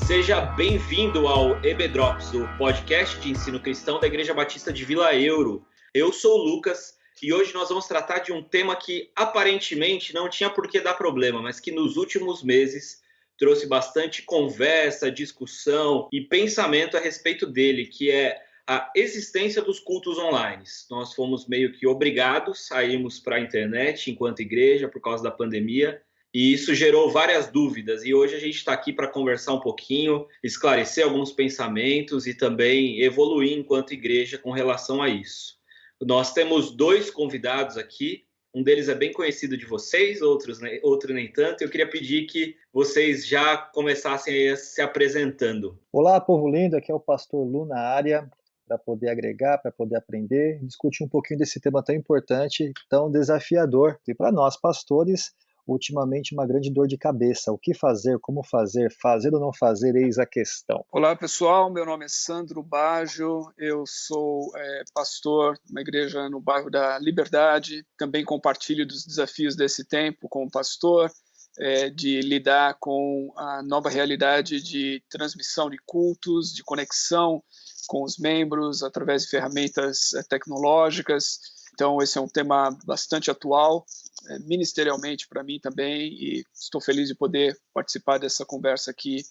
Seja bem-vindo ao EBDrops, o podcast de ensino cristão da Igreja Batista de Vila Euro. Eu sou o Lucas e hoje nós vamos tratar de um tema que aparentemente não tinha por que dar problema, mas que nos últimos meses trouxe bastante conversa, discussão e pensamento a respeito dele, que é a existência dos cultos online. Nós fomos meio que obrigados a irmos para a internet enquanto igreja por causa da pandemia. E isso gerou várias dúvidas, e hoje a gente está aqui para conversar um pouquinho, esclarecer alguns pensamentos e também evoluir enquanto igreja com relação a isso. Nós temos dois convidados aqui, um deles é bem conhecido de vocês, outro nem tanto. Eu queria pedir que vocês já começassem se apresentando. Olá, povo lindo, aqui é o pastor Lu na área, para poder agregar, para poder aprender, discutir um pouquinho desse tema tão importante, tão desafiador, e para nós pastores, ultimamente uma grande dor de cabeça. O que fazer, como fazer ou não fazer, eis a questão. Olá pessoal, meu nome é Sandro Baggio, eu sou pastor de uma igreja no bairro da Liberdade, também compartilho dos desafios desse tempo como pastor, de lidar com a nova realidade de transmissão de cultos, de conexão com os membros através de ferramentas tecnológicas. Então esse é um tema bastante atual, ministerialmente para mim também, e estou feliz de poder participar dessa conversa aqui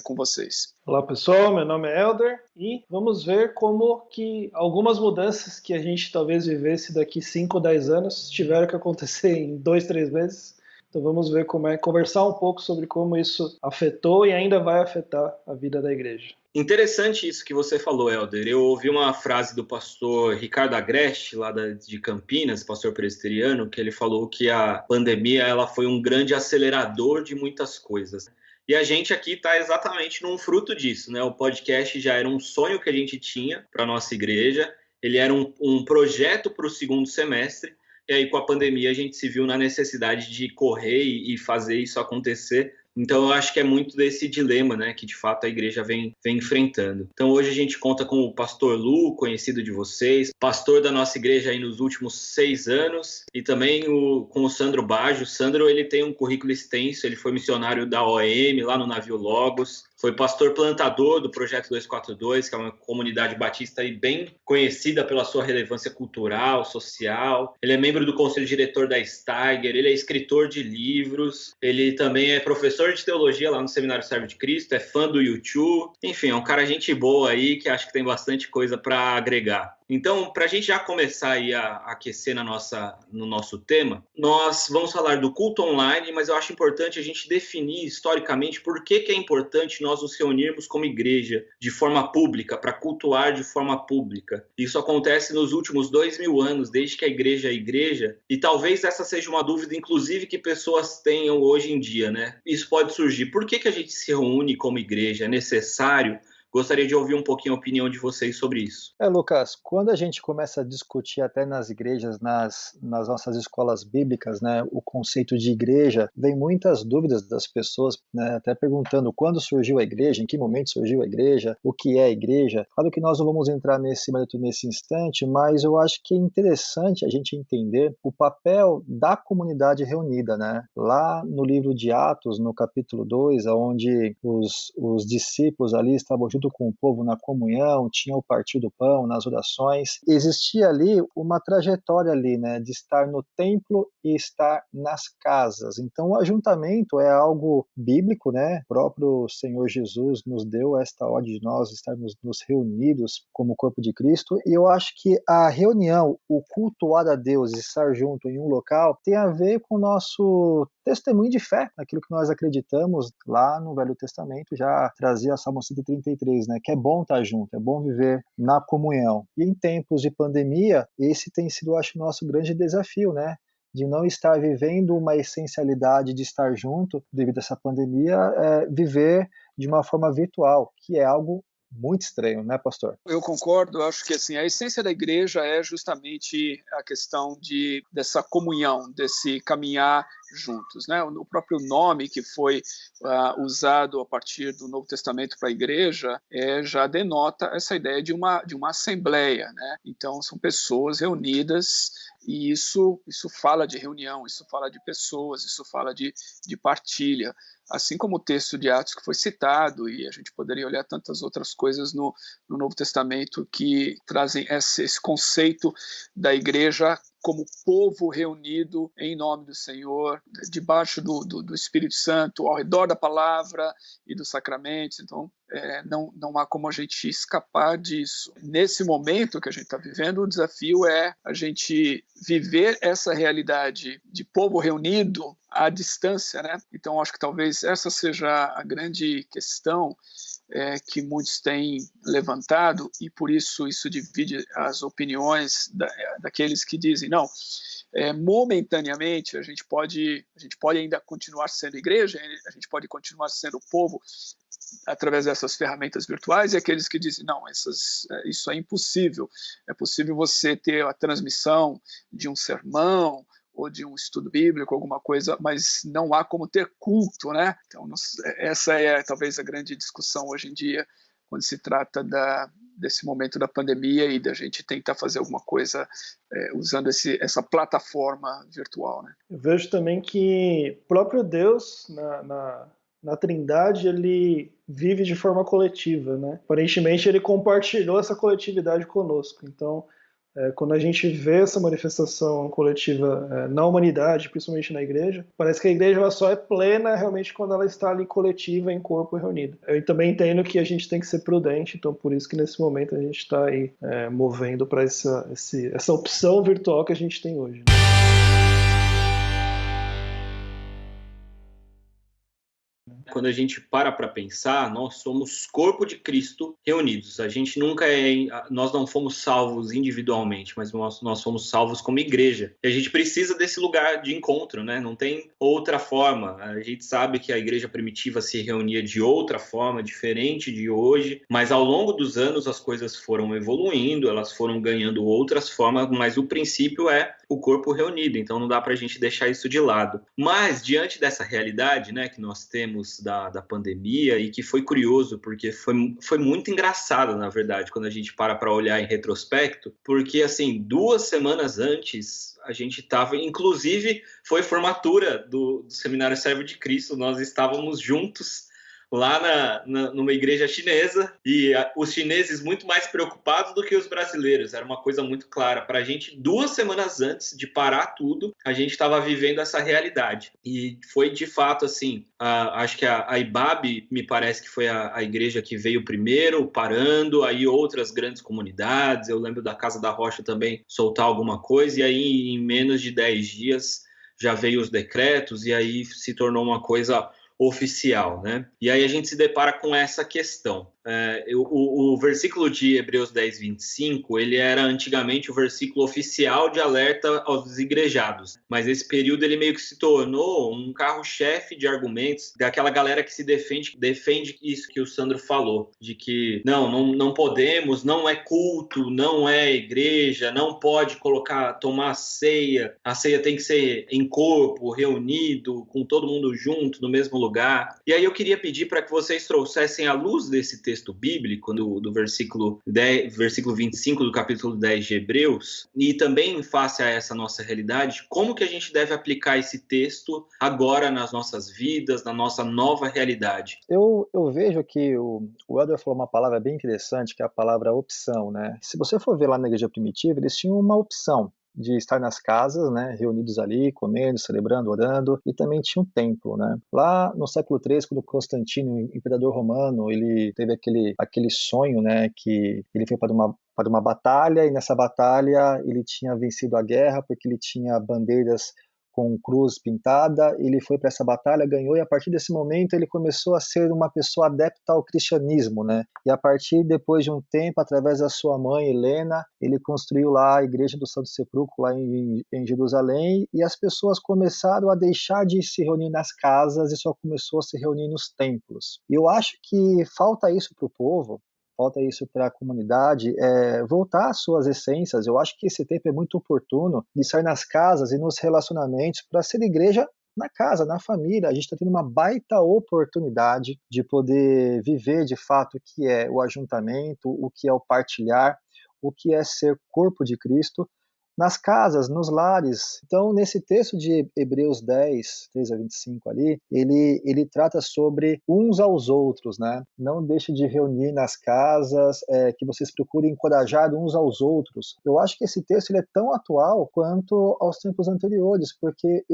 com vocês. Olá pessoal, meu nome é Elder e vamos ver como que algumas mudanças que a gente talvez vivesse daqui 5 ou 10 anos tiveram que acontecer em 2, 3 meses. Então vamos ver como é, conversar um pouco sobre como isso afetou e ainda vai afetar a vida da igreja. Interessante isso que você falou, Elder. Eu ouvi uma frase do pastor Ricardo Agreste, lá de Campinas, pastor presbiteriano, que ele falou que a pandemia ela foi um grande acelerador de muitas coisas. E a gente aqui está exatamente num fruto disso, né? O podcast já era um sonho que a gente tinha para a nossa igreja, ele era um projeto para o segundo semestre, e aí com a pandemia a gente se viu na necessidade de correr e fazer isso acontecer. Então eu acho que é muito desse dilema, né, que de fato a igreja vem enfrentando. Então hoje a gente conta com o pastor Lu, conhecido de vocês, pastor da nossa igreja aí nos últimos 6 anos, e também com o Sandro Baggio. O Sandro ele tem um currículo extenso, ele foi missionário da OM lá no navio Logos, foi pastor plantador do Projeto 242, que é uma comunidade batista aí bem conhecida pela sua relevância cultural, social. Ele é membro do conselho diretor da Steiger, ele é escritor de livros, ele também é professor de teologia lá no Seminário Servo de Cristo, é fã do YouTube. Enfim, é um cara gente boa aí que acho que tem bastante coisa para agregar. Então, para a gente já começar aí a aquecer no nosso tema, nós vamos falar do culto online, mas eu acho importante a gente definir historicamente por que é importante nós nos reunirmos como igreja de forma pública, para cultuar de forma pública. Isso acontece nos últimos 2000 anos, desde que a igreja é igreja, e talvez essa seja uma dúvida, inclusive, que pessoas tenham hoje em dia, né? Isso pode surgir. Por que a gente se reúne como igreja? É necessário? Gostaria de ouvir um pouquinho a opinião de vocês sobre isso. Lucas, quando a gente começa a discutir até nas igrejas, nas nossas escolas bíblicas, né, o conceito de igreja, vem muitas dúvidas das pessoas, né, até perguntando quando surgiu a igreja, em que momento surgiu a igreja, o que é a igreja. Claro que nós não vamos entrar nesse mérito nesse instante, mas eu acho que é interessante a gente entender o papel da comunidade reunida, né? Lá no livro de Atos, no capítulo 2, onde os discípulos ali estavam junto com o povo na comunhão, tinha o partir do pão, nas orações. Existia ali uma trajetória ali, né, de estar no templo e estar nas casas. Então o ajuntamento é algo bíblico, né? O próprio Senhor Jesus nos deu esta ordem de nós estarmos nos reunidos como corpo de Cristo, e eu acho que a reunião, o cultuar a Deus e estar junto em um local tem a ver com o nosso testemunho de fé, naquilo que nós acreditamos. Lá no Velho Testamento já trazia Salmo 133, né, que é bom estar junto, é bom viver na comunhão. E em tempos de pandemia, esse tem sido, acho, o nosso grande desafio, né, de não estar vivendo uma essencialidade de estar junto devido a essa pandemia, viver de uma forma virtual, que é algo muito estranho, né, pastor? Eu concordo, eu acho que assim, a essência da igreja é justamente a questão dessa comunhão, desse caminhar juntos, né? O próprio nome que foi usado a partir do Novo Testamento para a igreja já denota essa ideia de uma assembleia, né? Então são pessoas reunidas e isso fala de reunião, isso fala de pessoas, isso fala de partilha. Assim como o texto de Atos que foi citado, e a gente poderia olhar tantas outras coisas no Novo Testamento que trazem esse conceito da igreja como povo reunido em nome do Senhor, debaixo do Espírito Santo, ao redor da palavra e dos sacramentos. Então, não há como a gente escapar disso. Nesse momento que a gente está vivendo, o desafio é a gente viver essa realidade de povo reunido à distância, né? Então, acho que talvez essa seja a grande questão que muitos têm levantado, e por isso divide as opiniões daqueles que dizem, não, momentaneamente a gente pode ainda continuar sendo igreja, a gente pode continuar sendo povo através dessas ferramentas virtuais, e aqueles que dizem, não, isso é impossível, é possível você ter a transmissão de um sermão, ou de um estudo bíblico, alguma coisa, mas não há como ter culto, né? Então, essa é talvez a grande discussão hoje em dia, quando se trata desse momento da pandemia e da gente tentar fazer alguma coisa usando essa plataforma virtual, né? Eu vejo também que o próprio Deus, na Trindade, ele vive de forma coletiva, né? Aparentemente, ele compartilhou essa coletividade conosco. Então, quando a gente vê essa manifestação coletiva na humanidade, principalmente na igreja, parece que a igreja ela só é plena realmente quando ela está ali coletiva, em corpo reunido. Eu também entendo que a gente tem que ser prudente, então por isso que nesse momento a gente está aí movendo para essa opção virtual que a gente tem hoje, né? Quando a gente para pensar, nós somos corpo de Cristo reunidos. A gente nós não fomos salvos individualmente, mas nós fomos salvos como igreja. E a gente precisa desse lugar de encontro, né? Não tem outra forma. A gente sabe que a igreja primitiva se reunia de outra forma, diferente de hoje, mas ao longo dos anos as coisas foram evoluindo, elas foram ganhando outras formas, mas o princípio é o corpo reunido, então não dá para a gente deixar isso de lado. Mas diante dessa realidade, né, que nós temos da pandemia, e que foi curioso, porque foi muito engraçado, na verdade, quando a gente para olhar em retrospecto, porque, assim, 2 semanas antes, a gente estava, inclusive, foi formatura do Seminário Servo de Cristo, nós estávamos juntos lá numa igreja chinesa, e os chineses muito mais preocupados do que os brasileiros. Era uma coisa muito clara para a gente. 2 semanas antes de parar tudo, a gente estava vivendo essa realidade. E foi, de fato, assim, acho que a IBAB, me parece que foi a igreja que veio primeiro, parando, aí outras grandes comunidades. Eu lembro da Casa da Rocha também soltar alguma coisa, e aí em menos de 10 dias já veio os decretos, e aí se tornou uma coisa oficial, né? E aí a gente se depara com essa questão. O versículo de Hebreus 10, 25, ele era antigamente o versículo oficial de alerta aos desigrejados, mas esse período ele meio que se tornou um carro-chefe de argumentos daquela galera que se defende isso que o Sandro falou, de que não podemos, não é culto, não é igreja, não pode tomar a ceia tem que ser em corpo, reunido, com todo mundo junto, no mesmo lugar. E aí eu queria pedir para que vocês trouxessem à luz desse texto bíblico, do versículo 25 do capítulo 10 de Hebreus, e também face a essa nossa realidade, como que a gente deve aplicar esse texto agora nas nossas vidas, na nossa nova realidade. Eu vejo que o Elder falou uma palavra bem interessante, que é a palavra opção, né? Se você for ver lá na igreja primitiva, eles tinham uma opção de estar nas casas, né, reunidos ali, comendo, celebrando, orando, e também tinha um templo, né. Lá no século III, quando Constantino, imperador romano, ele teve aquele sonho, né, que ele foi para uma batalha, e nessa batalha ele tinha vencido a guerra, porque ele tinha bandeiras com cruz pintada, ele foi para essa batalha, ganhou, e a partir desse momento ele começou a ser uma pessoa adepta ao cristianismo, né? E a partir, depois de um tempo, através da sua mãe, Helena, ele construiu lá a igreja do Santo Sepulcro, lá em Jerusalém, e as pessoas começaram a deixar de se reunir nas casas e só começou a se reunir nos templos. E eu acho que falta isso para o povo, falta isso para a comunidade, voltar às suas essências. Eu acho que esse tempo é muito oportuno de sair nas casas e nos relacionamentos para ser igreja na casa, na família. A gente está tendo uma baita oportunidade de poder viver de fato o que é o ajuntamento, o que é o partilhar, o que é ser corpo de Cristo, nas casas, nos lares. Então, nesse texto de Hebreus 10, 3 a 25 ali, ele trata sobre uns aos outros, né? Não deixe de reunir nas casas, que vocês procurem encorajar uns aos outros. Eu acho que esse texto ele é tão atual quanto aos tempos anteriores, porque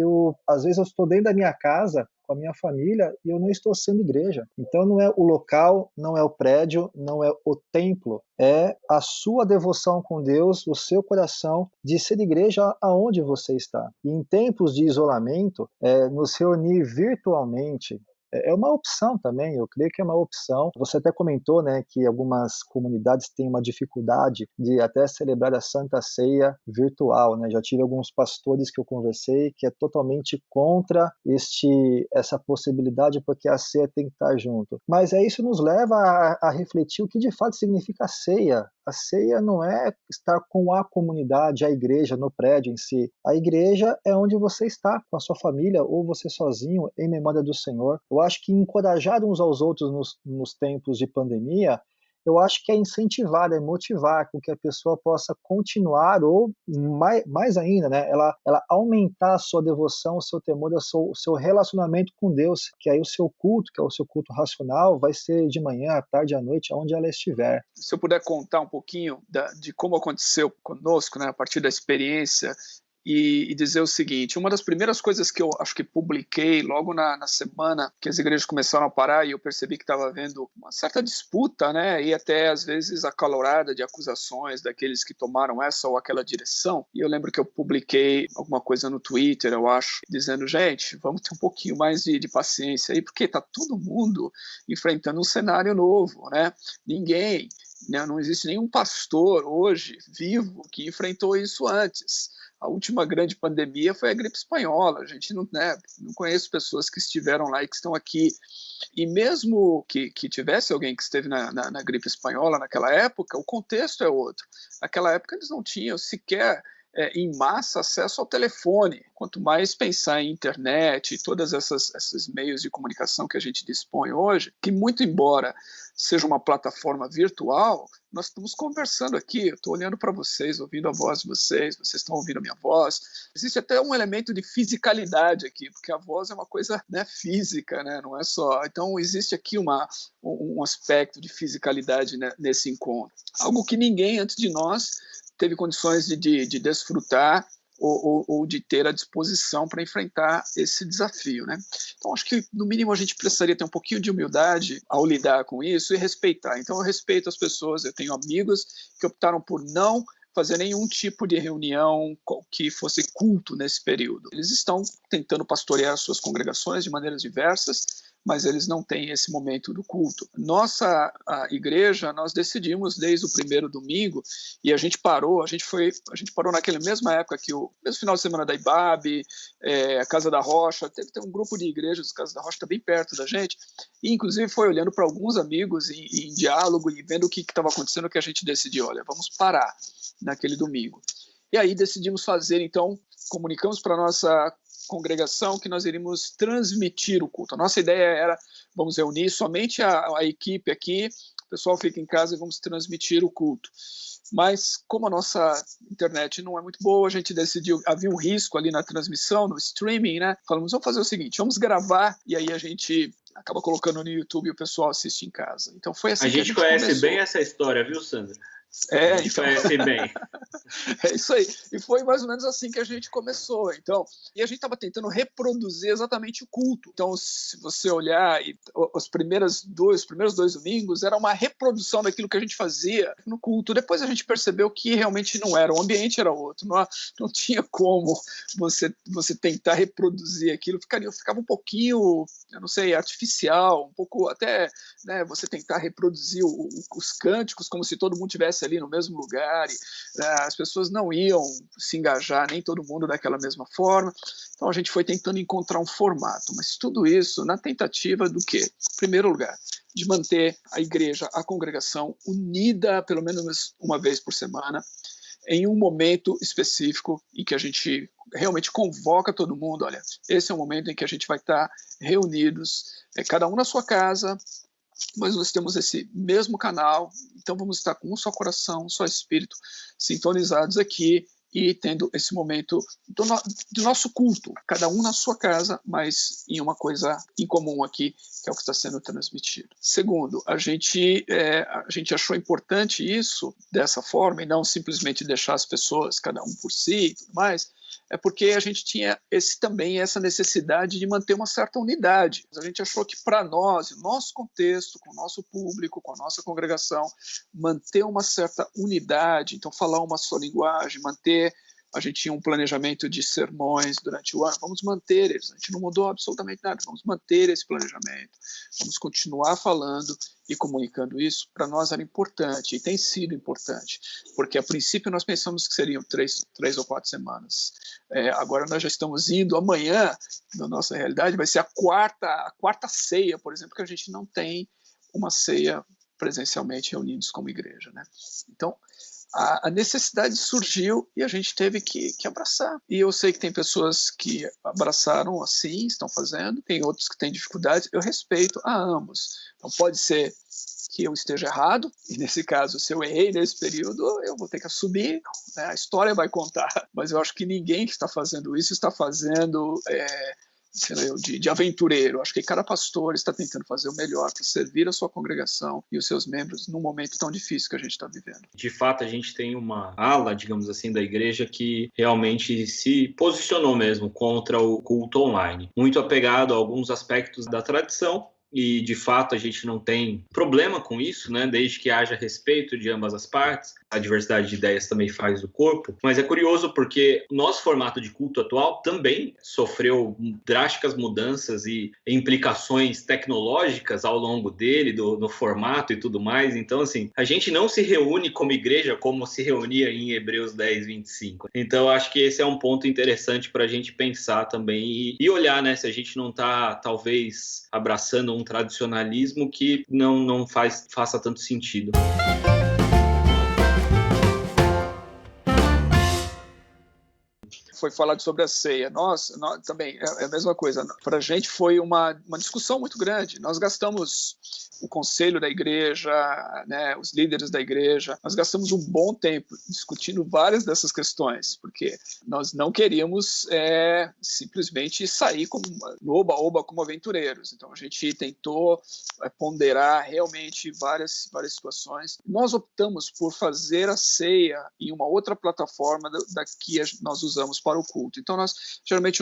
às vezes eu estou dentro da minha casa, com a minha família, e eu não estou sendo igreja. Então não é o local, não é o prédio, não é o templo, é a sua devoção com Deus, o seu coração de ser igreja aonde você está. E em tempos de isolamento, nos reunir virtualmente é uma opção também, eu creio que é uma opção. Você até comentou, né, que algumas comunidades têm uma dificuldade de até celebrar a Santa Ceia virtual, né? Já tive alguns pastores que eu conversei que é totalmente contra essa possibilidade, porque a ceia tem que estar junto. Mas isso nos leva a refletir o que de fato significa a ceia. A ceia não é estar com a comunidade, a igreja, no prédio em si. A igreja é onde você está, com a sua família, ou você sozinho, em memória do Senhor. Eu acho que encorajar uns aos outros nos tempos de pandemia, eu acho que é incentivar, é motivar com que a pessoa possa continuar, ou mais ainda, né, ela aumentar a sua devoção, o seu temor, o seu relacionamento com Deus, que aí o seu culto, que é o seu culto racional, vai ser de manhã, à tarde, à noite, aonde ela estiver. Se eu puder contar um pouquinho de como aconteceu conosco, né, a partir da experiência, e dizer o seguinte: uma das primeiras coisas que eu acho que publiquei logo na semana que as igrejas começaram a parar e eu percebi que estava havendo uma certa disputa, né, e até às vezes acalorada de acusações daqueles que tomaram essa ou aquela direção, e eu lembro que eu publiquei alguma coisa no Twitter, eu acho, dizendo: gente, vamos ter um pouquinho mais de paciência aí, porque está todo mundo enfrentando um cenário novo, né? Não existe nenhum pastor hoje vivo que enfrentou isso antes. A última grande pandemia foi a gripe espanhola. A gente não conhece pessoas que estiveram lá e que estão aqui. E mesmo que tivesse alguém que esteve na gripe espanhola naquela época, o contexto é outro. Naquela época eles não tinham sequer em massa acesso ao telefone, quanto mais pensar em internet e todos esses meios de comunicação que a gente dispõe hoje, que muito embora seja uma plataforma virtual, nós estamos conversando aqui, eu estou olhando para vocês, ouvindo a voz de vocês estão ouvindo a minha voz. Existe até um elemento de fisicalidade aqui, porque a voz é uma coisa, né, física, né, não é só. Então existe aqui um aspecto de fisicalidade, né, nesse encontro. Algo que ninguém antes de nós teve condições de desfrutar ou de ter a disposição para enfrentar esse desafio, né? Então, acho que, no mínimo, a gente precisaria ter um pouquinho de humildade ao lidar com isso e respeitar. Então, eu respeito as pessoas, eu tenho amigos que optaram por não fazer nenhum tipo de reunião que fosse culto nesse período. Eles estão tentando pastorear suas congregações de maneiras diversas, mas eles não têm esse momento do culto. A igreja, nós decidimos desde o primeiro domingo, e a gente parou naquela mesma época que o mesmo final de semana da IBAB, a Casa da Rocha, tem um grupo de igrejas, Casa da Rocha está bem perto da gente, e inclusive foi olhando para alguns amigos em diálogo e vendo o que estava acontecendo, que a gente decidiu, olha, vamos parar naquele domingo. E aí decidimos fazer, então, comunicamos para a nossa congregação que nós iríamos transmitir o culto. A nossa ideia era, vamos reunir somente a equipe aqui, o pessoal fica em casa e vamos transmitir o culto. Mas como a nossa internet não é muito boa, a gente decidiu, havia um risco ali na transmissão, no streaming, né? Falamos, vamos fazer o seguinte, vamos gravar e aí a gente acaba colocando no YouTube e o pessoal assiste em casa. Então foi assim que a gente conhece começou. Bem essa história, viu, Sandro? A gente conhece bem. É isso aí. E foi mais ou menos assim que a gente começou. Então, e a gente estava tentando reproduzir exatamente o culto. Então, se você olhar, os primeiros dois domingos era uma reprodução daquilo que a gente fazia no culto. Depois a gente percebeu que realmente não era. O ambiente era outro. Não tinha como você tentar reproduzir aquilo. Ficava um pouquinho, eu não sei, artificial, um pouco até, né, você tentar reproduzir os cânticos como se todo mundo tivesse ali no mesmo lugar, e as pessoas não iam se engajar, nem todo mundo daquela mesma forma. Então a gente foi tentando encontrar um formato, mas tudo isso na tentativa do quê? Em primeiro lugar, de manter a igreja, a congregação unida pelo menos uma vez por semana. em um momento específico em que a gente realmente convoca todo mundo. Olha, esse é o momento em que a gente vai estar reunidos, cada um na sua casa, mas nós temos esse mesmo canal, então vamos estar com um só coração, um só espírito, sintonizados aqui e tendo esse momento do nosso culto, cada um na sua casa, mas em uma coisa em comum aqui, que é o que está sendo transmitido. Segundo, a gente achou importante isso dessa forma, e não simplesmente deixar as pessoas, cada um por si e tudo mais, é porque a gente tinha essa necessidade de manter uma certa unidade. A gente achou que para nós, no nosso contexto, com o nosso público, com a nossa congregação, manter uma certa unidade, então falar uma só linguagem, a gente tinha um planejamento de sermões durante o ano, vamos manter eles, a gente não mudou absolutamente nada, vamos manter esse planejamento, vamos continuar falando e comunicando isso. Para nós era importante, e tem sido importante, porque a princípio nós pensamos que seriam 3 ou 4 semanas. Agora nós já estamos indo, amanhã, na nossa realidade, vai ser a quarta ceia, por exemplo, que a gente não tem uma ceia presencialmente reunidos como igreja, né? Então, a necessidade surgiu e a gente teve que abraçar. E eu sei que tem pessoas que abraçaram assim, estão fazendo, tem outros que têm dificuldades, eu respeito a ambos. Então pode ser que eu esteja errado, e nesse caso, se eu errei nesse período, eu vou ter que assumir, né? A história vai contar, mas eu acho que ninguém que está fazendo isso está fazendo de aventureiro. Acho que cada pastor está tentando fazer o melhor para servir a sua congregação e os seus membros num momento tão difícil que a gente está vivendo. De fato, a gente tem uma ala, digamos assim, da igreja que realmente se posicionou mesmo contra o culto online, muito apegado a alguns aspectos da tradição. E, de fato, a gente não tem problema com isso, né? Desde que haja respeito de ambas as partes. A diversidade de ideias também faz o corpo. Mas é curioso porque o nosso formato de culto atual também sofreu drásticas mudanças e implicações tecnológicas ao longo dele, no formato e tudo mais. Então, assim, a gente não se reúne como igreja como se reunia em Hebreus 10, 25. Então, acho que esse é um ponto interessante para a gente pensar também e olhar, né? Se a gente não está, talvez, abraçando um tradicionalismo que não faça tanto sentido. Foi falado sobre a ceia. Nós também, é a mesma coisa. Para a gente foi uma discussão muito grande. Nós gastamos o conselho da igreja, né, os líderes da igreja, nós gastamos um bom tempo discutindo várias dessas questões, porque nós não queríamos simplesmente sair como no oba-oba como aventureiros. Então a gente tentou ponderar realmente várias situações. Nós optamos por fazer a ceia em uma outra plataforma da que nós usamos para o culto. Então geralmente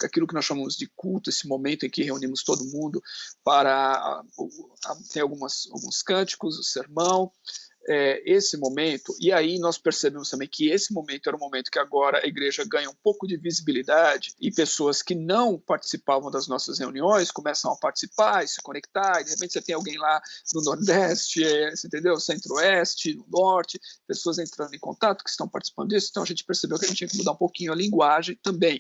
aquilo que nós chamamos de culto, esse momento em que reunimos todo mundo para tem alguns cânticos, o sermão, esse momento, e aí nós percebemos também que esse momento era um momento que agora a igreja ganha um pouco de visibilidade e pessoas que não participavam das nossas reuniões começam a participar e se conectar, e de repente você tem alguém lá no Nordeste, você entendeu? Centro-Oeste, no Norte, pessoas entrando em contato que estão participando disso, então a gente percebeu que a gente tinha que mudar um pouquinho a linguagem também,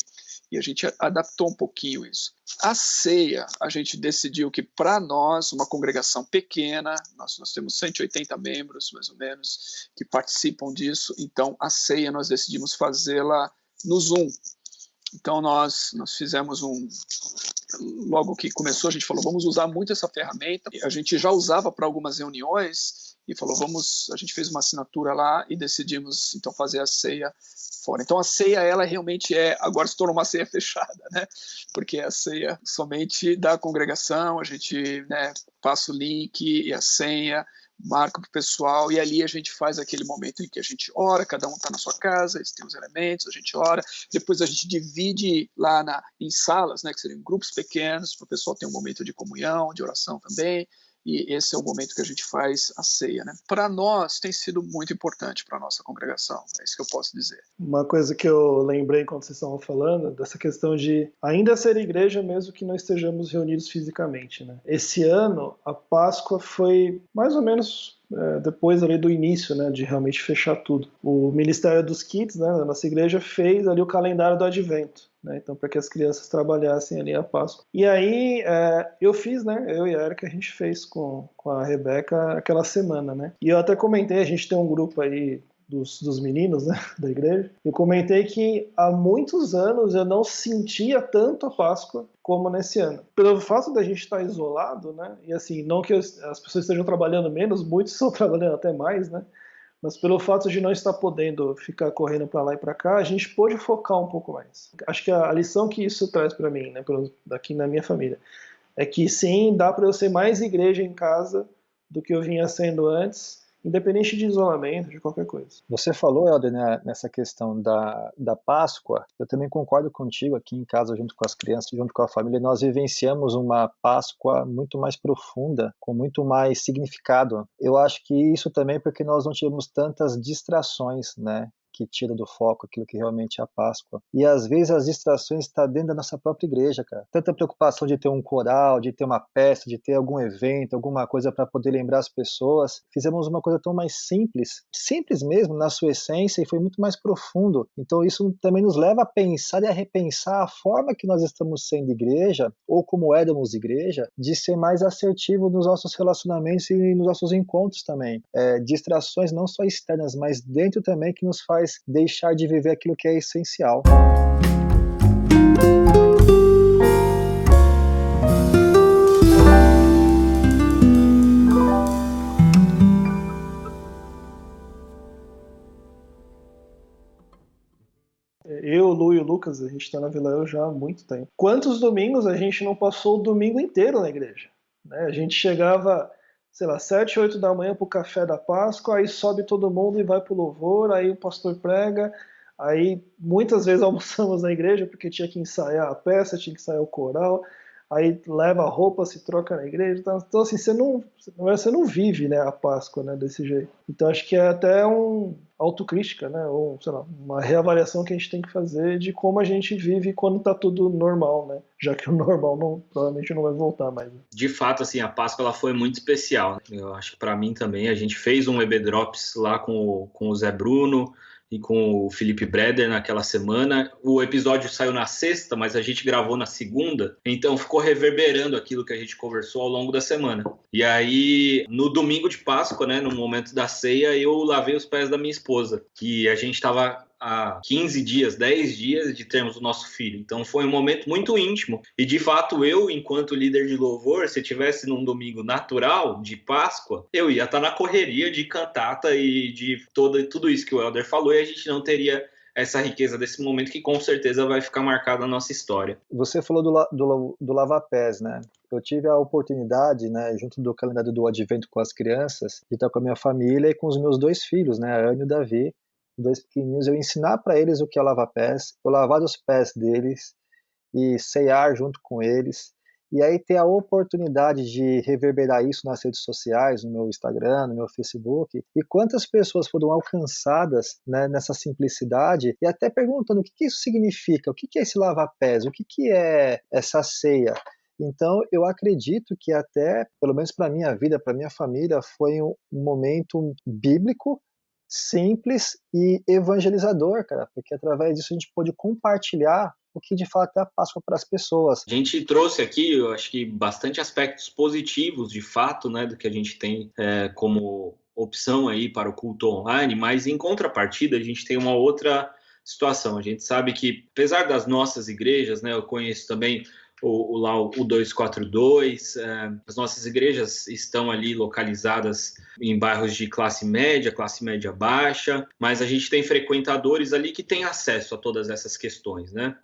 e a gente adaptou um pouquinho isso. A ceia, a gente decidiu que para nós, uma congregação pequena, nós temos 180 membros, mais ou menos, que participam disso, então a ceia nós decidimos fazê-la no Zoom. Então nós fizemos logo que começou, a gente falou, vamos usar muito essa ferramenta, a gente já usava para algumas reuniões, e falou, a gente fez uma assinatura lá e decidimos então fazer a ceia fora. Então a ceia, ela realmente agora se tornou uma ceia fechada, né? Porque é a ceia somente da congregação, a gente, né, passa o link e a senha, marca para o pessoal, e ali a gente faz aquele momento em que a gente ora, cada um está na sua casa, eles têm os elementos, a gente ora, depois a gente divide lá em salas, né, que seriam grupos pequenos, para o pessoal ter um momento de comunhão, de oração também, e esse é o momento que a gente faz a ceia, né? Para nós tem sido muito importante para a nossa congregação, é isso que eu posso dizer. Uma coisa que eu lembrei quando vocês estavam falando, dessa questão de ainda ser igreja mesmo que não estejamos reunidos fisicamente, né? Esse ano, a Páscoa foi mais ou menos depois ali do início, né, de realmente fechar tudo. O Ministério dos Kids, né, da nossa igreja, fez ali o calendário do Advento, né, então para que as crianças trabalhassem ali a Páscoa. E aí eu e a Erika, a gente fez com a Rebeca aquela semana, né, e eu até comentei, a gente tem um grupo aí dos meninos, né, da igreja, eu comentei que há muitos anos eu não sentia tanto a Páscoa como nesse ano. Pelo fato da gente estar isolado, né, e assim, não que as pessoas estejam trabalhando menos, muitos estão trabalhando até mais, né, mas pelo fato de não estar podendo ficar correndo para lá e para cá, a gente pôde focar um pouco mais. Acho que a lição que isso traz para mim, né, daqui na minha família, é que sim, dá para eu ser mais igreja em casa do que eu vinha sendo antes, independente de isolamento, de qualquer coisa. Você falou, Helder, né, nessa questão da Páscoa, eu também concordo contigo. Aqui em casa, junto com as crianças, junto com a família, nós vivenciamos uma Páscoa muito mais profunda, com muito mais significado. Eu acho que isso também é porque nós não tivemos tantas distrações, né, que tira do foco aquilo que realmente é a Páscoa. E às vezes as distrações estão dentro da nossa própria igreja, cara. Tanta preocupação de ter um coral, de ter uma peça, de ter algum evento, alguma coisa para poder lembrar as pessoas. Fizemos uma coisa tão mais simples, simples mesmo na sua essência, e foi muito mais profundo. Então isso também nos leva a pensar e a repensar a forma que nós estamos sendo igreja, ou como éramos igreja, de ser mais assertivo nos nossos relacionamentos e nos nossos encontros também. Distrações não só externas, mas dentro também, que nos faz deixar de viver aquilo que é essencial. Eu, o Lu e o Lucas, a gente está na Vila Eu já há muito tempo. Quantos domingos a gente não passou o domingo inteiro na igreja? Né? A gente chegava, sei lá, 7, 8 da manhã para o café da Páscoa, aí sobe todo mundo e vai para o louvor, aí o pastor prega, aí muitas vezes almoçamos na igreja porque tinha que ensaiar a peça, tinha que ensaiar o coral, aí leva a roupa, se troca na igreja. Então assim, você não vive, né, a Páscoa, né, desse jeito. Então acho que é até autocrítica, né, ou sei lá, uma reavaliação que a gente tem que fazer de como a gente vive quando está tudo normal, né, já que o normal provavelmente não vai voltar mais. Né? De fato, assim, a Páscoa ela foi muito especial, né? Eu acho que para mim também. A gente fez um EB Drops lá com o Zé Bruno e com o Felipe Breder naquela semana. O episódio saiu na sexta, mas a gente gravou na segunda, então ficou reverberando aquilo que a gente conversou ao longo da semana. E aí, no domingo de Páscoa, né, no momento da ceia, eu lavei os pés da minha esposa, que a gente estava há 15 dias, 10 dias de termos o nosso filho. Então foi um momento muito íntimo. E de fato eu, enquanto líder de louvor, se tivesse num domingo natural de Páscoa, eu ia estar na correria de cantata e de tudo isso que o Helder falou, e a gente não teria essa riqueza desse momento que com certeza vai ficar marcada na nossa história. Você falou do lava-pés, né? Eu tive a oportunidade, né, junto do calendário do Advento com as crianças, de estar com a minha família e com os meus 2 filhos, né, a Ana e o Davi, 2 pequenininhos, eu ensinar para eles o que é lava-pés, eu lavar os pés deles e ceiar junto com eles, e aí ter a oportunidade de reverberar isso nas redes sociais, no meu Instagram, no meu Facebook, e quantas pessoas foram alcançadas, né, nessa simplicidade, e até perguntando o que isso significa, o que é esse lava-pés, o que é essa ceia. Então, eu acredito que até, pelo menos para a minha vida, para a minha família, foi um momento bíblico, simples e evangelizador, cara, porque através disso a gente pôde compartilhar o que de fato é a Páscoa para as pessoas. A gente trouxe aqui, eu acho que bastante aspectos positivos, de fato, né, do que a gente tem como opção aí para o culto online, mas em contrapartida a gente tem uma outra situação. A gente sabe que, apesar das nossas igrejas, né, eu conheço também o 242, as nossas igrejas estão ali localizadas em bairros de classe média baixa, mas a gente tem frequentadores ali que têm acesso a todas essas questões, né?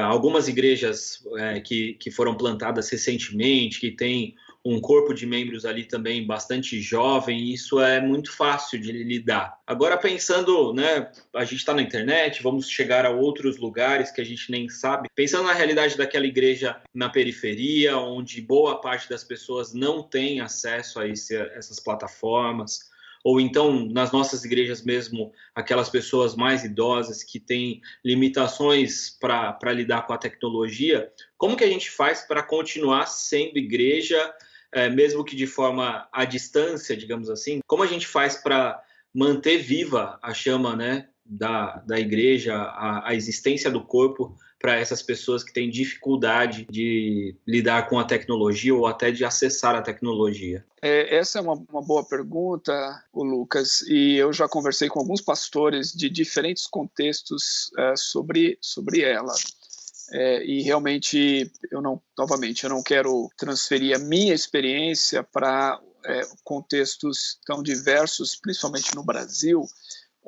Algumas igrejas que foram plantadas recentemente, que têm um corpo de membros ali também bastante jovem, isso é muito fácil de lidar. Agora pensando, né, a gente está na internet, vamos chegar a outros lugares que a gente nem sabe, pensando na realidade daquela igreja na periferia, onde boa parte das pessoas não tem acesso a essas plataformas, ou então nas nossas igrejas mesmo, aquelas pessoas mais idosas que têm limitações para lidar com a tecnologia, como que a gente faz para continuar sendo igreja, mesmo que de forma à distância, digamos assim? Como a gente faz para manter viva a chama, né, da igreja, a existência do corpo para essas pessoas que têm dificuldade de lidar com a tecnologia ou até de acessar a tecnologia? Essa é uma boa pergunta, o Lucas, e eu já conversei com alguns pastores de diferentes contextos sobre ela. E realmente, eu não quero transferir a minha experiência para contextos tão diversos, principalmente no Brasil,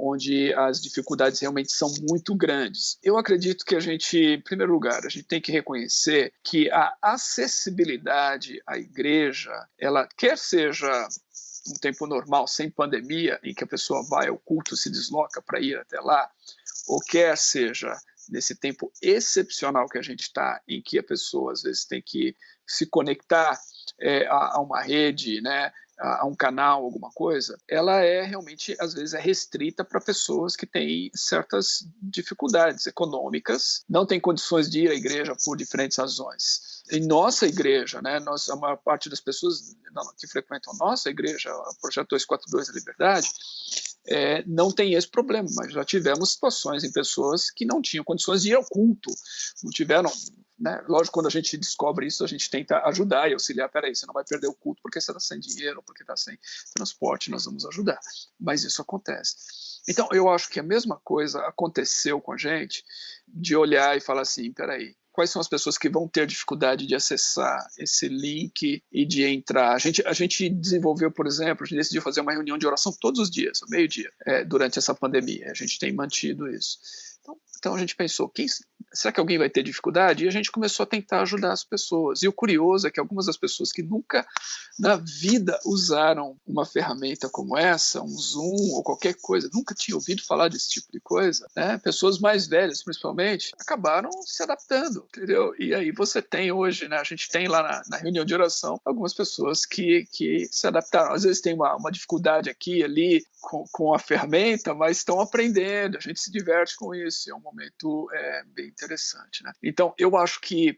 onde as dificuldades realmente são muito grandes. Eu acredito que em primeiro lugar, a gente tem que reconhecer que a acessibilidade à igreja, ela quer seja um tempo normal, sem pandemia, em que a pessoa vai ao culto, se desloca para ir até lá, ou quer seja nesse tempo excepcional que a gente está, em que a pessoa às vezes tem que se conectar a uma rede, né, a um canal, alguma coisa, ela realmente, às vezes, é restrita para pessoas que têm certas dificuldades econômicas, não têm condições de ir à igreja por diferentes razões. Em nossa igreja, né, a maior parte das pessoas que frequentam a nossa igreja, o Projeto 242 da Liberdade, não tem esse problema, mas já tivemos situações em pessoas que não tinham condições de ir ao culto, não tiveram, né? Lógico, quando a gente descobre isso, a gente tenta ajudar e auxiliar. Peraí, você não vai perder o culto porque você está sem dinheiro, porque está sem transporte, nós vamos ajudar. Mas isso acontece. Então, eu acho que a mesma coisa aconteceu com a gente, de olhar e falar assim, peraí, quais são as pessoas que vão ter dificuldade de acessar esse link e de entrar? A gente desenvolveu, por exemplo, a gente decidiu fazer uma reunião de oração todos os dias, ao meio-dia, durante essa pandemia. A gente tem mantido isso. Então a gente pensou, será que alguém vai ter dificuldade? E a gente começou a tentar ajudar as pessoas. E o curioso é que algumas das pessoas que nunca na vida usaram uma ferramenta como essa, um Zoom ou qualquer coisa, nunca tinham ouvido falar desse tipo de coisa, né? Pessoas mais velhas, principalmente, acabaram se adaptando, entendeu? E aí você tem hoje, né? A gente tem lá na reunião de oração algumas pessoas que se adaptaram. Às vezes tem uma dificuldade aqui, ali, com a ferramenta, mas estão aprendendo, a gente se diverte com isso, é um momento bem interessante, né? Então, eu acho que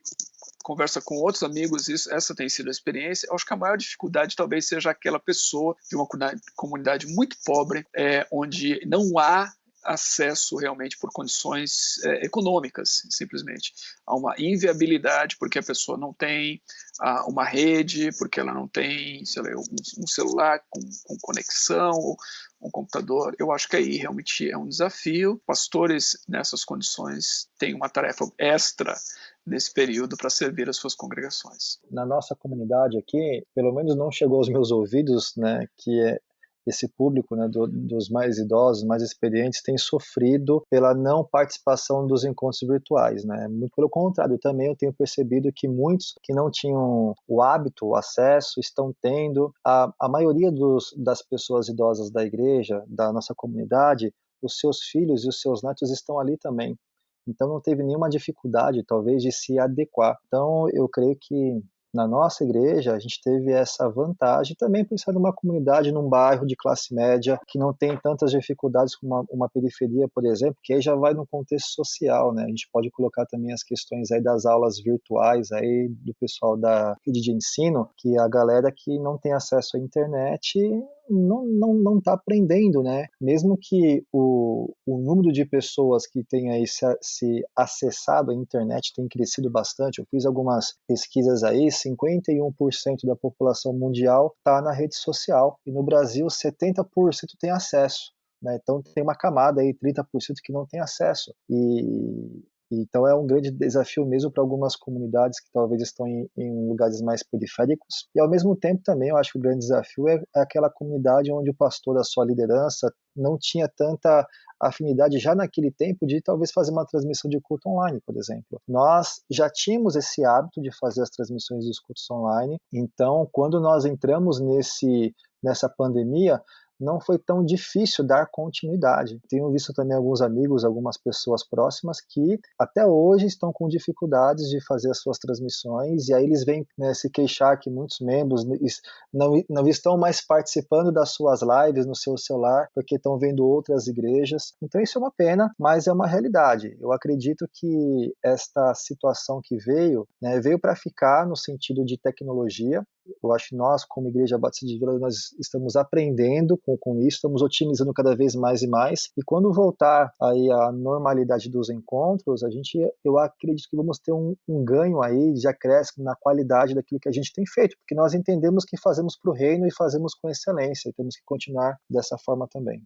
conversa com outros amigos, essa tem sido a experiência. Eu acho que a maior dificuldade talvez seja aquela pessoa de uma comunidade muito pobre, onde não há acesso realmente por condições econômicas, simplesmente. Há uma inviabilidade porque a pessoa não tem uma rede, porque ela não tem, sei lá, um celular com conexão, ou um computador. Eu acho que aí realmente é um desafio. Pastores nessas condições têm uma tarefa extra nesse período para servir as suas congregações. Na nossa comunidade aqui, pelo menos não chegou aos meus ouvidos, né, que esse público, né, dos mais idosos, mais experientes, tem sofrido pela não participação dos encontros virtuais, né? Muito pelo contrário, também eu tenho percebido que muitos que não tinham o hábito, o acesso, estão tendo. A maioria das pessoas idosas da igreja, da nossa comunidade, os seus filhos e os seus netos estão ali também. Então não teve nenhuma dificuldade, talvez, de se adequar. Então eu creio que na nossa igreja a gente teve essa vantagem, também pensar numa comunidade, num bairro de classe média, que não tem tantas dificuldades como uma periferia, por exemplo, que aí já vai no contexto social, né? A gente pode colocar também as questões aí das aulas virtuais aí do pessoal da rede de ensino, que a galera que não tem acesso à internet não está aprendendo, né? Mesmo que o número de pessoas que tem aí se acessado à internet tem crescido bastante, eu fiz algumas pesquisas aí, 51% da população mundial está na rede social, e no Brasil 70% tem acesso, né? Então tem uma camada aí, 30% que não tem acesso, então é um grande desafio mesmo para algumas comunidades que talvez estão em lugares mais periféricos. E ao mesmo tempo também eu acho que o grande desafio é aquela comunidade onde o pastor, a sua liderança, não tinha tanta afinidade já naquele tempo de talvez fazer uma transmissão de culto online, por exemplo. Nós já tínhamos esse hábito de fazer as transmissões dos cultos online, então quando nós entramos nessa pandemia, não foi tão difícil dar continuidade. Tenho visto também alguns amigos, algumas pessoas próximas que até hoje estão com dificuldades de fazer as suas transmissões, e aí eles vêm, né, se queixar que muitos membros não estão mais participando das suas lives no seu celular porque estão vendo outras igrejas. Então isso é uma pena, mas é uma realidade. Eu acredito que esta situação que veio, né, veio para ficar no sentido de tecnologia. Eu acho que nós, como Igreja Batista de Vila, nós estamos aprendendo com isso, estamos otimizando cada vez mais e mais, e quando voltar aí a normalidade dos encontros, eu acredito que vamos ter um ganho aí de acréscimo na qualidade daquilo que a gente tem feito, porque nós entendemos que fazemos para o reino e fazemos com excelência, e temos que continuar dessa forma também.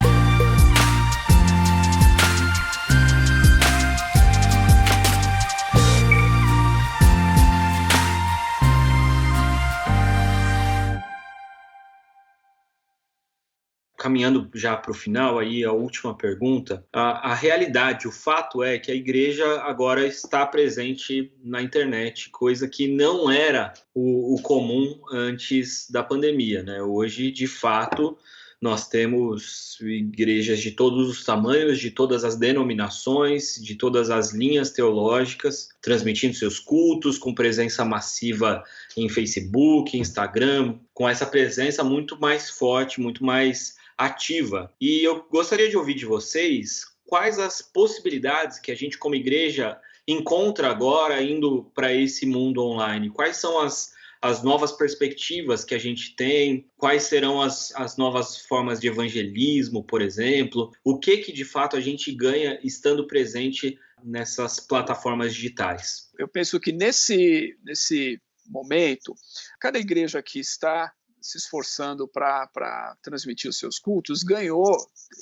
Caminhando já para o final, aí a última pergunta, a realidade, o fato é que a igreja agora está presente na internet, coisa que não era o comum antes da pandemia, né? Hoje, de fato, nós temos igrejas de todos os tamanhos, de todas as denominações, de todas as linhas teológicas, transmitindo seus cultos, com presença massiva em Facebook, Instagram, com essa presença muito mais forte, muito mais ativa. E eu gostaria de ouvir de vocês quais as possibilidades que a gente, como igreja, encontra agora indo para esse mundo online. Quais são as novas perspectivas que a gente tem? Quais serão as novas formas de evangelismo, por exemplo? O que de fato a gente ganha estando presente nessas plataformas digitais? Eu penso que nesse momento, cada igreja que está se esforçando para transmitir os seus cultos,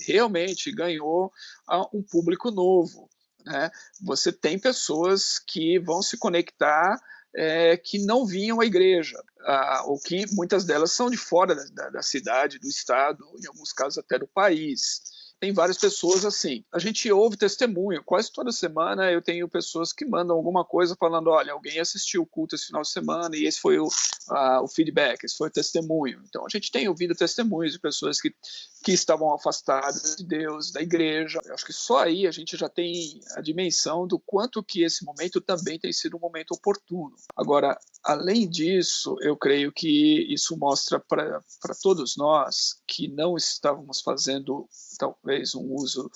realmente ganhou um público novo, né? Você tem pessoas que vão se conectar que não vinham à igreja, ou que muitas delas são de fora da cidade, do estado, em alguns casos até do país. Tem várias pessoas assim. A gente ouve testemunho. Quase toda semana eu tenho pessoas que mandam alguma coisa falando, olha, alguém assistiu o culto esse final de semana e esse foi o feedback, esse foi o testemunho. Então a gente tem ouvido testemunhos de pessoas que estavam afastadas de Deus, da igreja. Eu acho que só aí a gente já tem a dimensão do quanto que esse momento também tem sido um momento oportuno. Agora, além disso, eu creio que isso mostra para todos nós que não estávamos fazendo talvez um uso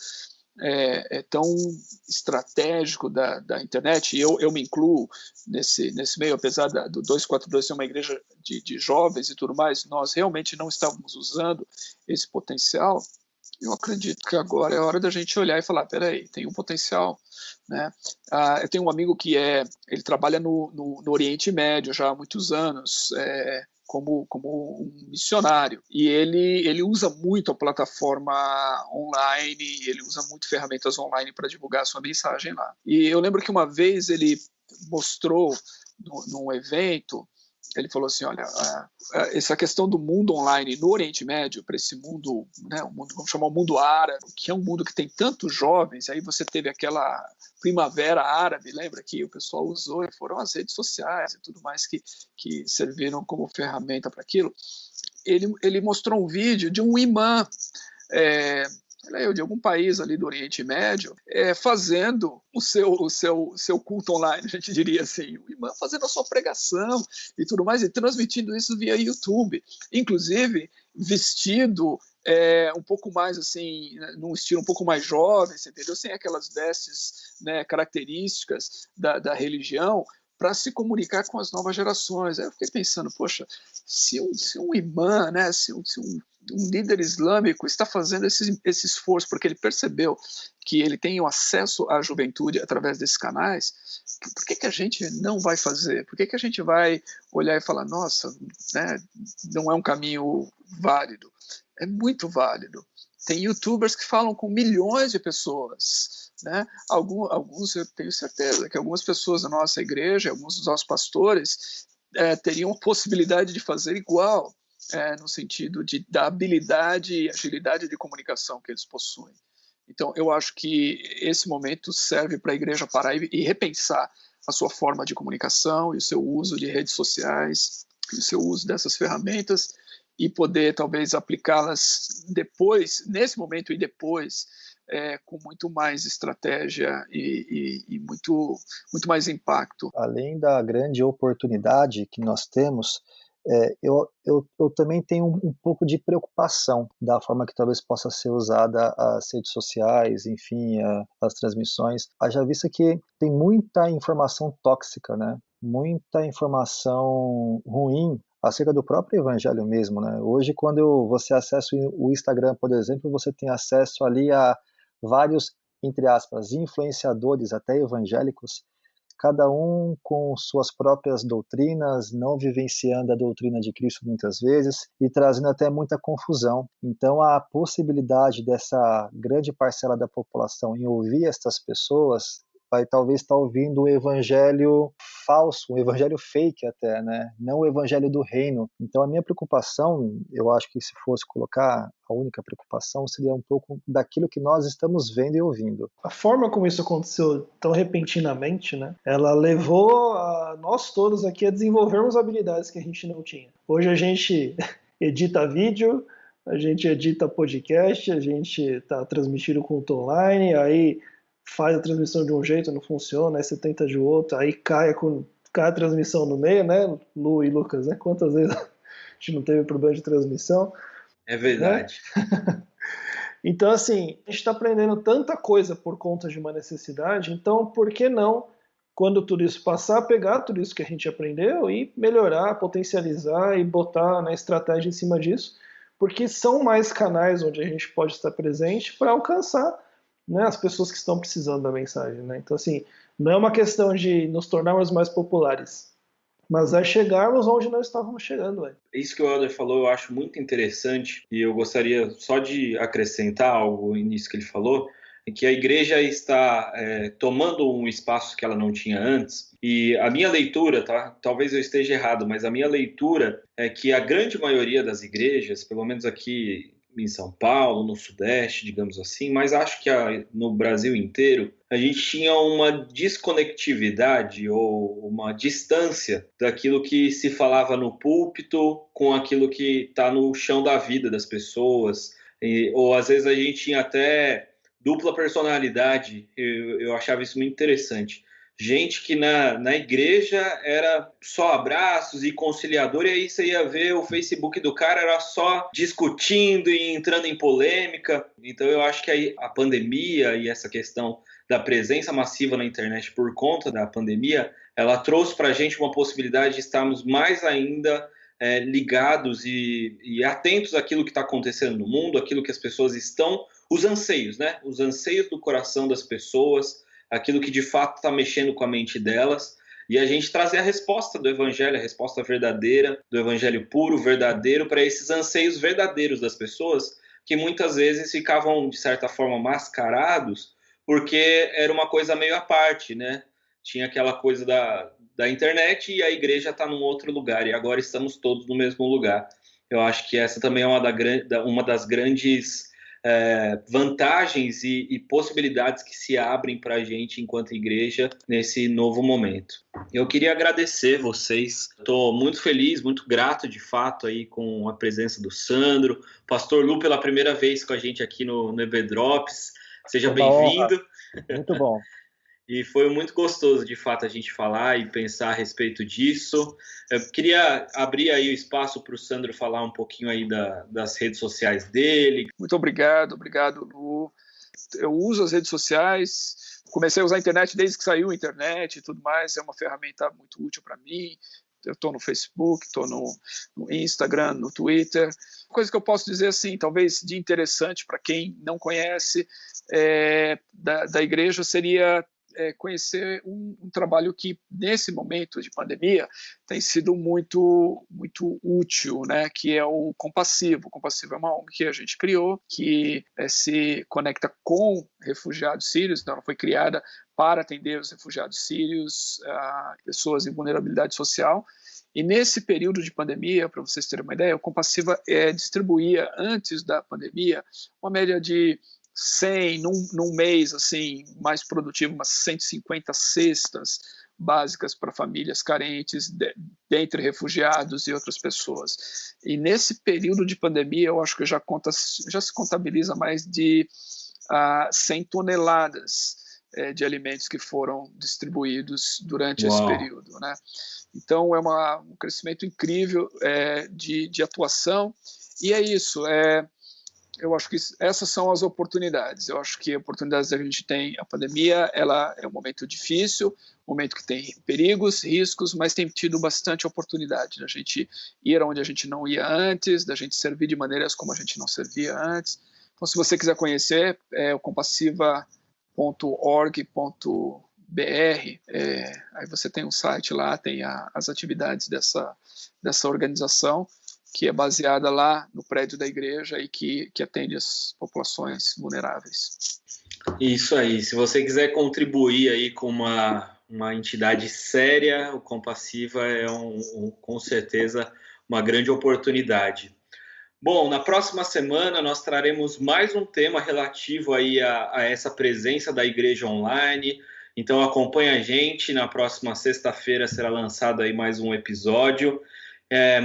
tão estratégico da internet, e eu me incluo nesse meio, apesar do 242 ser uma igreja de jovens e tudo mais, nós realmente não estávamos usando esse potencial. Eu acredito que agora é hora da gente olhar e falar, peraí, tem um potencial, né? Eu tenho um amigo que ele trabalha no Oriente Médio já há muitos anos, como um missionário, e ele usa muito a plataforma online, ele usa muito ferramentas online para divulgar a sua mensagem lá. E eu lembro que uma vez ele mostrou num evento, ele falou assim, olha, essa questão do mundo online no Oriente Médio, para esse mundo, né, vamos chamar o mundo árabe, que é um mundo que tem tantos jovens, aí você teve aquela primavera árabe, lembra que o pessoal usou, e foram as redes sociais e tudo mais que serviram como ferramenta para aquilo. Ele mostrou um vídeo de um imã, de algum país ali do Oriente Médio, fazendo o seu culto online, a gente diria assim, o imã fazendo a sua pregação e tudo mais, e transmitindo isso via YouTube, inclusive vestido um pouco mais assim, num estilo um pouco mais jovem, você entendeu? Sem aquelas vestes, né, características da religião, para se comunicar com as novas gerações. Aí eu fiquei pensando, poxa, se um imã, né, se um líder islâmico está fazendo esse esforço, porque ele percebeu que ele tem o acesso à juventude através desses canais, por que a gente não vai fazer? Por que a gente vai olhar e falar, nossa, né, não é um caminho válido? É muito válido. Tem youtubers que falam com milhões de pessoas, né? Alguns eu tenho certeza que algumas pessoas da nossa igreja, alguns dos nossos pastores teriam a possibilidade de fazer igual, no sentido da habilidade e agilidade de comunicação que eles possuem. Então, eu acho que esse momento serve para a igreja parar e repensar a sua forma de comunicação e o seu uso de redes sociais, e o seu uso dessas ferramentas, e poder talvez aplicá-las depois, nesse momento e depois, com muito mais estratégia e muito mais impacto. Além da grande oportunidade que nós temos, eu também tenho um pouco de preocupação da forma que talvez possa ser usada as redes sociais, enfim, as transmissões. Haja vista que tem muita informação tóxica, né? Muita informação ruim acerca do próprio evangelho mesmo, né? Hoje, quando você acessa o Instagram, por exemplo, você tem acesso ali a vários, entre aspas, influenciadores, até evangélicos, cada um com suas próprias doutrinas, não vivenciando a doutrina de Cristo muitas vezes e trazendo até muita confusão. Então, a possibilidade dessa grande parcela da população em ouvir estas pessoas vai talvez estar ouvindo um evangelho falso, um evangelho fake até, né? Não o evangelho do reino. Então, a minha preocupação, eu acho que se fosse colocar a única preocupação, seria um pouco daquilo que nós estamos vendo e ouvindo. A forma como isso aconteceu tão repentinamente, né? Ela levou a nós todos aqui a desenvolvermos habilidades que a gente não tinha. Hoje a gente edita vídeo, a gente edita podcast, a gente está transmitindo culto online, aí faz a transmissão de um jeito, não funciona, aí você tenta de outro, aí cai a transmissão no meio, né? Lu e Lucas, né? Quantas vezes a gente não teve problema de transmissão? É verdade. Né? Então, assim, a gente está aprendendo tanta coisa por conta de uma necessidade, então por que não, quando tudo isso passar, pegar tudo isso que a gente aprendeu e melhorar, potencializar e botar na estratégia em cima disso, porque são mais canais onde a gente pode estar presente para alcançar, né, as pessoas que estão precisando da mensagem, né? Então, assim, não é uma questão de nos tornarmos mais populares, mas é chegarmos onde não estávamos chegando. Véio. Isso que o Helder falou eu acho muito interessante e eu gostaria só de acrescentar algo nisso que ele falou, é que a igreja está tomando um espaço que ela não tinha antes e a minha leitura, tá? Talvez eu esteja errado, mas a minha leitura é que a grande maioria das igrejas, pelo menos aqui em São Paulo, no Sudeste, digamos assim, mas acho que no Brasil inteiro, a gente tinha uma desconectividade ou uma distância daquilo que se falava no púlpito com aquilo que está no chão da vida das pessoas, ou às vezes a gente tinha até dupla personalidade, eu achava isso muito interessante. Gente que na igreja era só abraços e conciliador, e aí você ia ver o Facebook do cara era só discutindo e entrando em polêmica. Então eu acho que aí a pandemia e essa questão da presença massiva na internet por conta da pandemia, ela trouxe para a gente uma possibilidade de estarmos mais ainda ligados e atentos àquilo que está acontecendo no mundo, àquilo que as pessoas estão, os anseios, né? Os anseios do coração das pessoas, aquilo que de fato está mexendo com a mente delas, e a gente trazer a resposta do evangelho, a resposta verdadeira, do evangelho puro, verdadeiro, para esses anseios verdadeiros das pessoas, que muitas vezes ficavam, de certa forma, mascarados, porque era uma coisa meio à parte, né? Tinha aquela coisa da internet e a igreja está num outro lugar, e agora estamos todos no mesmo lugar. Eu acho que essa também é uma das grandes vantagens e possibilidades que se abrem para a gente enquanto igreja nesse novo momento. Eu queria agradecer vocês, estou muito feliz, muito grato de fato aí com a presença do Sandro, Pastor Lu pela primeira vez com a gente aqui no EB Drops, seja bem-vindo. Muito bom. E foi muito gostoso, de fato, a gente falar e pensar a respeito disso. Eu queria abrir aí o espaço para o Sandro falar um pouquinho aí das redes sociais dele. Muito obrigado, Lu. Eu uso as redes sociais, comecei a usar a internet desde que saiu a internet e tudo mais, é uma ferramenta muito útil para mim. Eu estou no Facebook, estou no Instagram, no Twitter. Coisa que eu posso dizer assim, talvez de interessante para quem não conhece da igreja seria conhecer um trabalho que, nesse momento de pandemia, tem sido muito, muito útil, né? Que é o Compassivo. O Compassivo é uma ONG que a gente criou, que se conecta com refugiados sírios, então ela foi criada para atender os refugiados sírios, pessoas em vulnerabilidade social. E nesse período de pandemia, para vocês terem uma ideia, o Compassiva distribuía, antes da pandemia, uma média de 100 num mês, assim, mais produtivo, umas 150 cestas básicas para famílias carentes, dentre refugiados e outras pessoas. E nesse período de pandemia, eu acho que já se contabiliza mais de 100 toneladas de alimentos que foram distribuídos durante esse período, né? Então, é um crescimento incrível de atuação, e é isso, eu acho que essas são as oportunidades. Eu acho que oportunidades que a gente tem, a pandemia, ela é um momento difícil, momento que tem perigos, riscos, mas tem tido bastante oportunidade da gente ir onde a gente não ia antes, da gente servir de maneiras como a gente não servia antes. Então, se você quiser conhecer, é o compassiva.org.br, aí você tem um site lá, tem as atividades dessa organização, que é baseada lá no prédio da igreja e que atende as populações vulneráveis. Isso aí. Se você quiser contribuir aí com uma entidade séria, o Compassiva é com certeza uma grande oportunidade. Bom, na próxima semana nós traremos mais um tema relativo aí a essa presença da igreja online. Então acompanha a gente, na próxima sexta-feira será lançado aí mais um episódio.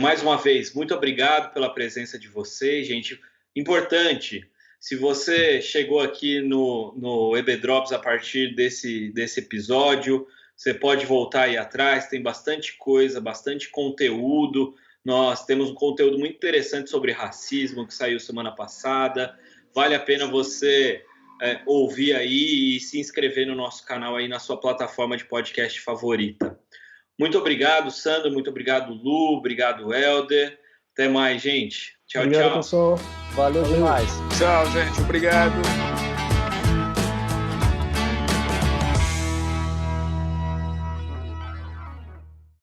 Mais uma vez, muito obrigado pela presença de vocês, gente. Importante, se você chegou aqui no EB Drops a partir desse episódio, você pode voltar aí atrás, tem bastante coisa, bastante conteúdo. Nós temos um conteúdo muito interessante sobre racismo que saiu semana passada. Vale a pena você ouvir aí e se inscrever no nosso canal aí na sua plataforma de podcast favorita. Muito obrigado, Sandro. Muito obrigado, Lu. Obrigado, Helder. Até mais, gente. Tchau, obrigado, tchau. Pessoal. Valeu demais. Tchau, gente. Obrigado.